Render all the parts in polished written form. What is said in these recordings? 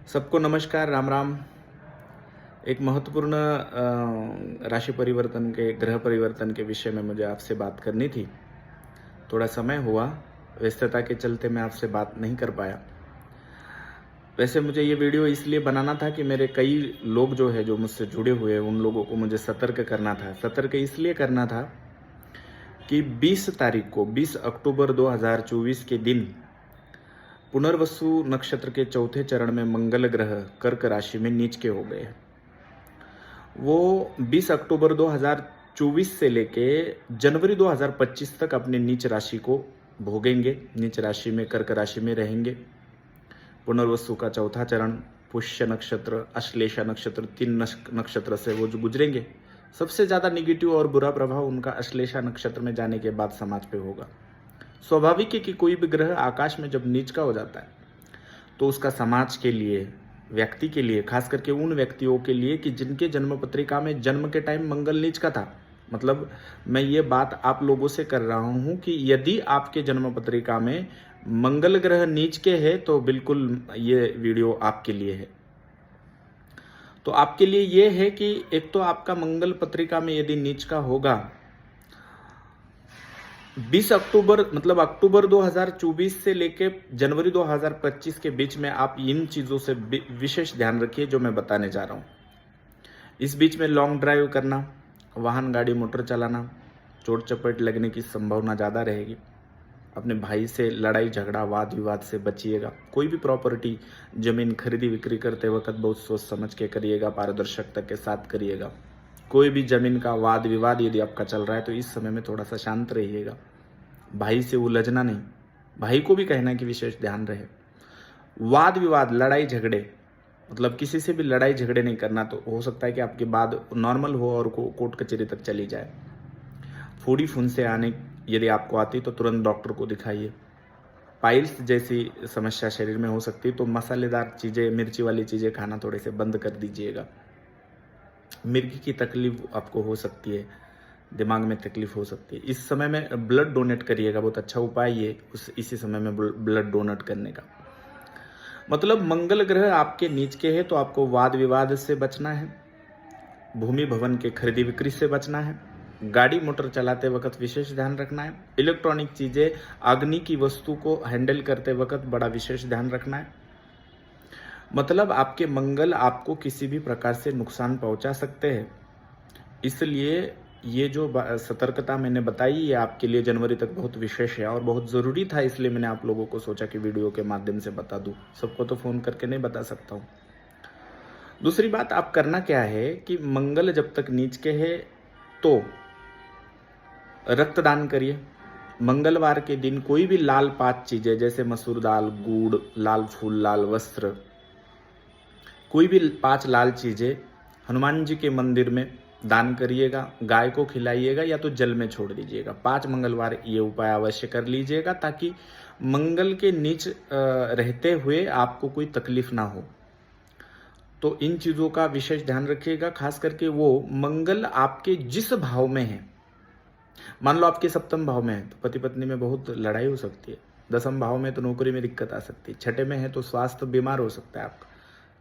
सबको नमस्कार, राम राम। एक महत्वपूर्ण राशि परिवर्तन के ग्रह परिवर्तन के विषय में मुझे आपसे बात करनी थी। थोड़ा समय हुआ, व्यस्तता के चलते मैं आपसे बात नहीं कर पाया। वैसे मुझे ये वीडियो इसलिए बनाना था कि मेरे कई लोग जो है जो मुझसे जुड़े हुए हैं उन लोगों को मुझे सतर्क करना था। सतर्क इसलिए करना था कि 20 तारीख को 20 अक्टूबर 2024 के दिन पुनर्वसु नक्षत्र के चौथे चरण में मंगल ग्रह कर्क राशि में नीच के हो गए हैं। वो 20 अक्टूबर 2024 से लेके जनवरी 2025 तक अपनी नीच राशि को भोगेंगे। नीच राशि में कर्क राशि में रहेंगे। पुनर्वसु का चौथा चरण पुष्य नक्षत्र, अश्लेषा नक्षत्र, 3 नक्षत्र से वो जो गुजरेंगे। सबसे ज़्यादा निगेटिव और बुरा प्रभाव उनका अश्लेषा नक्षत्र में जाने के बाद समाज पे होगा। स्वाभाविक है कि कोई भी ग्रह आकाश में जब नीच का हो जाता है तो उसका समाज के लिए, व्यक्ति के लिए, खास करके उन व्यक्तियों के लिए कि जिनके जन्म पत्रिका में जन्म के टाइम मंगल नीच का था। मतलब मैं ये बात आप लोगों से कर रहा हूं कि यदि आपके जन्म पत्रिका में मंगल ग्रह नीच के है तो बिल्कुल ये वीडियो आपके लिए है। तो आपके लिए ये है कि एक तो आपका मंगल पत्रिका में यदि नीच का होगा 20 अक्टूबर मतलब अक्टूबर 2024 से लेके जनवरी 2025 के बीच में आप इन चीज़ों से विशेष ध्यान रखिए जो मैं बताने जा रहा हूँ। इस बीच में लॉन्ग ड्राइव करना, वाहन गाड़ी मोटर चलाना, चोट चपेट लगने की संभावना ज़्यादा रहेगी। अपने भाई से लड़ाई झगड़ा वाद विवाद से बचिएगा। कोई भी प्रॉपर्टी जमीन खरीदी बिक्री करते वक्त बहुत सोच समझ के करिएगा, पारदर्शिता के साथ करिएगा। कोई भी जमीन का वाद विवाद यदि आपका चल रहा है तो इस समय में थोड़ा सा शांत रहिएगा। भाई से उलझना नहीं, भाई को भी कहना कि विशेष ध्यान रहे। वाद विवाद, लड़ाई झगड़े, मतलब किसी से भी लड़ाई झगड़े नहीं करना। तो हो सकता है कि आपके बाद नॉर्मल हो और कोर्ट कचहरी तक चली जाए। फूडी फुंसे आने यदि आपको आती तो तुरंत डॉक्टर को दिखाइए। पाइल्स जैसी समस्या शरीर में हो सकती है तो मसालेदार चीज़ें, मिर्ची वाली चीज़ें खाना थोड़े से बंद कर दीजिएगा। मिर्गी की तकलीफ आपको हो सकती है, दिमाग में तकलीफ हो सकती है। इस समय में ब्लड डोनेट करिएगा, बहुत अच्छा उपाय ये इसी समय में ब्लड डोनेट करने का। मतलब मंगल ग्रह आपके नीच के है तो आपको वाद विवाद से बचना है, भूमि भवन के खरीदी बिक्री से बचना है, गाड़ी मोटर चलाते वक्त विशेष ध्यान रखना है, इलेक्ट्रॉनिक चीज़ें, अग्नि की वस्तु को हैंडल करते वक्त बड़ा विशेष ध्यान रखना है। मतलब आपके मंगल आपको किसी भी प्रकार से नुकसान पहुंचा सकते हैं। इसलिए ये जो सतर्कता मैंने बताई ये आपके लिए जनवरी तक बहुत विशेष है और बहुत ज़रूरी था। इसलिए मैंने आप लोगों को सोचा कि वीडियो के माध्यम से बता दूं। सबको तो फ़ोन करके नहीं बता सकता हूं। दूसरी बात, आप करना क्या है कि मंगल जब तक नीच के है तो रक्तदान करिए। मंगलवार के दिन कोई भी लाल 5 चीज़ें जैसे मसूर दाल, गुड़, लाल फूल, लाल वस्त्र, कोई भी 5 लाल चीज़ें हनुमान जी के मंदिर में दान करिएगा। गाय को खिलाइएगा या तो जल में छोड़ दीजिएगा। 5 मंगलवार ये उपाय अवश्य कर लीजिएगा ताकि मंगल के नीच रहते हुए आपको कोई तकलीफ ना हो। तो इन चीज़ों का विशेष ध्यान रखिएगा। खास करके वो मंगल आपके जिस भाव में है, मान लो आपके सप्तम भाव में है तो पति पत्नी में बहुत लड़ाई हो सकती है। दसम भाव में तो नौकरी में दिक्कत आ सकती है। छठे में है तो स्वास्थ्य बीमार हो सकता है आपका।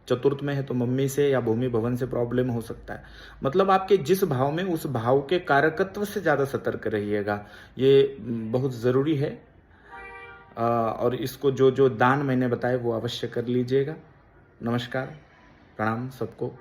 चतुर्थ में है तो मम्मी से या भूमि भवन से प्रॉब्लम हो सकता है। मतलब आपके जिस भाव में उस भाव के कारकत्व से ज़्यादा सतर्क रहिएगा, ये बहुत ज़रूरी है। और इसको जो जो दान मैंने बताए वो अवश्य कर लीजिएगा। नमस्कार, प्रणाम सबको।